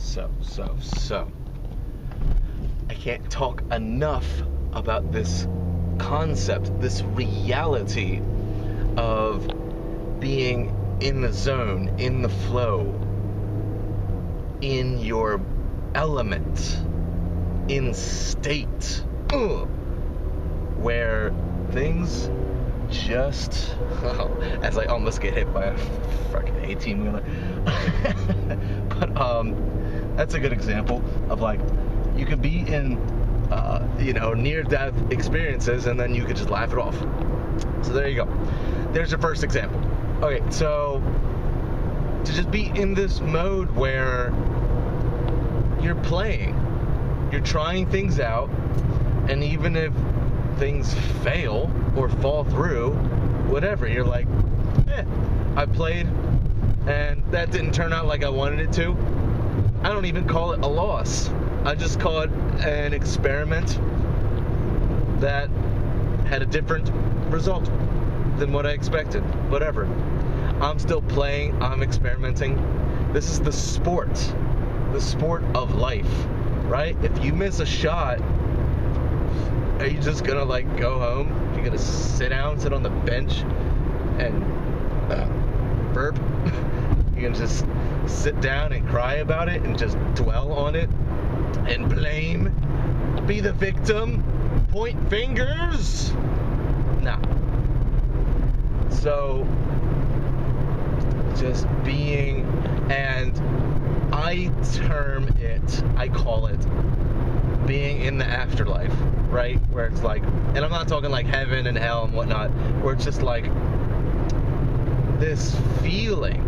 So. I can't talk enough about this concept, this reality of being in the zone, in the flow, in your element, in state, where things just, as I almost get hit by a fucking 18-wheeler. But that's a good example of like, you could be in near-death experiences and then you could just laugh it off. So there you go. There's your first example. Okay, so to just be in this mode where you're playing, you're trying things out, and even if things fail or fall through, whatever, you're like, I played and that didn't turn out like I wanted it to. I don't even call it a loss. I just call it an experiment that had a different result than what I expected. Whatever. I'm still playing, I'm experimenting. This is the sport of life, right? If you miss a shot, are you just gonna like go home? You're gonna sit on the bench and burp? You're gonna just sit down and cry about it and just dwell on it and blame, be the victim, point fingers? Nah. So just being, and I call it being in the afterlife, right? Where it's like, and I'm not talking like heaven and hell and whatnot, where it's just like this feeling,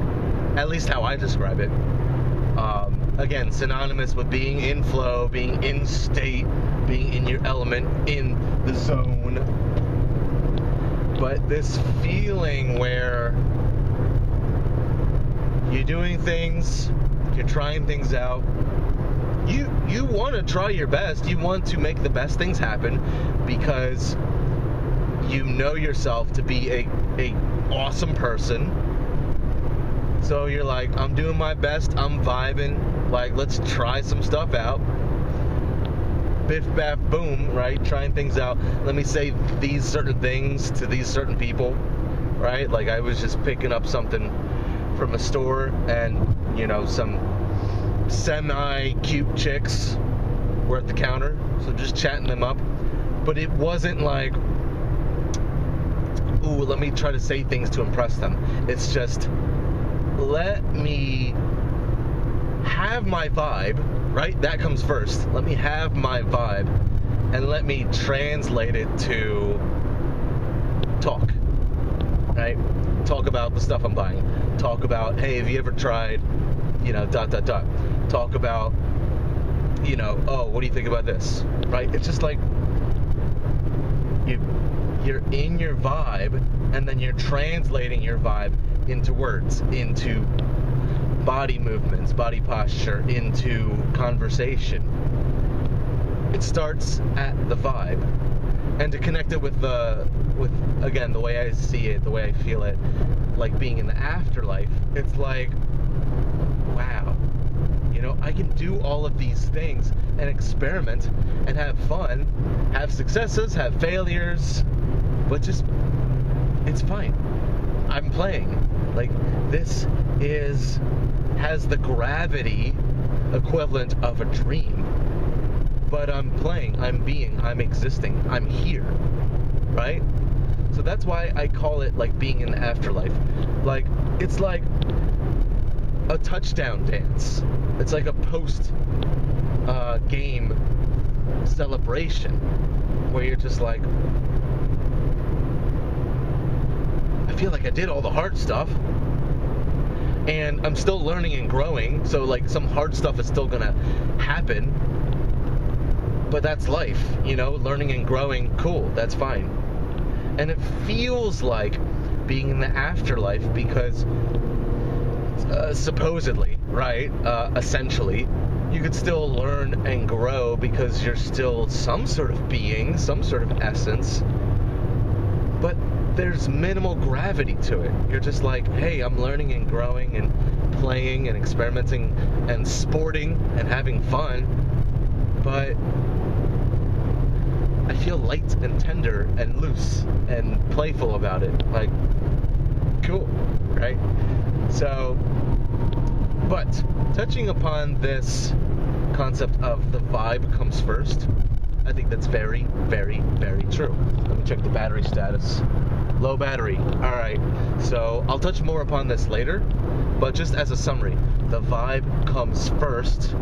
at least how I describe it, again, synonymous with being in flow, being in state, being in your element, in the zone. But this feeling where you're doing things, you're trying things out, you want to try your best, you want to make the best things happen because you know yourself to be a awesome person. So you're like, I'm doing my best, I'm vibing, like, let's try some stuff out. Biff, baff, boom, right? Trying things out. Let me say these certain things to these certain people, right? Like, I was just picking up something from a store, and, some semi-cute chicks were at the counter, so just chatting them up. But it wasn't like, ooh, let me try to say things to impress them. It's just, let me have my vibe, right? That comes first. Let me have my vibe, and let me translate it to talk, right? Talk about the stuff I'm buying. Talk about, hey, have you ever tried, Talk about, oh, what do you think about this, right? It's just like, you're in your vibe, and then you're translating your vibe into words, into body movements, body posture, into conversation. It starts at the vibe. And to connect it with again, the way I see it, the way I feel it, like being in the afterlife, it's like, wow, I can do all of these things and experiment and have fun, have successes, have failures, but just, it's fine. I'm playing. Like, this has the gravity equivalent of a dream, but I'm playing, I'm being, I'm existing, I'm here, right? So that's why I call it like being in the afterlife. Like, it's like a touchdown dance. It's like a post game celebration where you're just like, I feel like I did all the hard stuff, and I'm still learning and growing, so like some hard stuff is still gonna happen, but that's life, learning and growing, cool, that's fine. And it feels like being in the afterlife because supposedly, right, essentially, you could still learn and grow because you're still some sort of being, some sort of essence, but there's minimal gravity to it. You're just like, hey, I'm learning and growing and playing and experimenting and sporting and having fun, but I feel light and tender and loose and playful about it. Like, cool, right? So, but touching upon this concept of the vibe comes first, I think that's very, very, very true. Let me check the battery status. Low battery. All right. So I'll touch more upon this later, but just as a summary, the vibe comes first.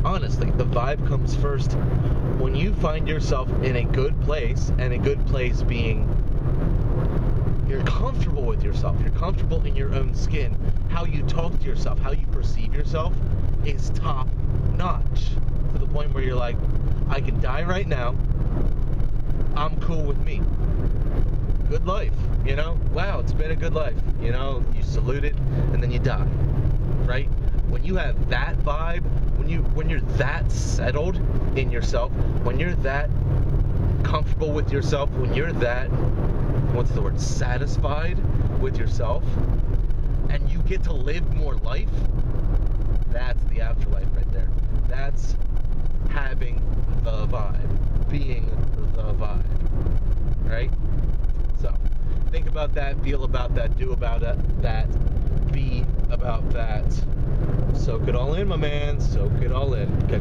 Honestly, the vibe comes first when you find yourself in a good place, and a good place being you're comfortable with yourself. You're comfortable in your own skin. How you talk to yourself, how you perceive yourself is top notch. To the point where you're like, I can die right now. I'm cool with me. Good life, you know? Wow, it's been a good life. You know, you salute it and then you die. Right? When you have that vibe, when you're that settled in yourself, when you're that comfortable with yourself, when you're that, what's the word, satisfied with yourself, and you get to live more life, that's the afterlife right there. That's having the vibe, being the vibe, right? So, think about that, feel about that, do about that, be about that. Soak it all in, my man, soak it all in. Catch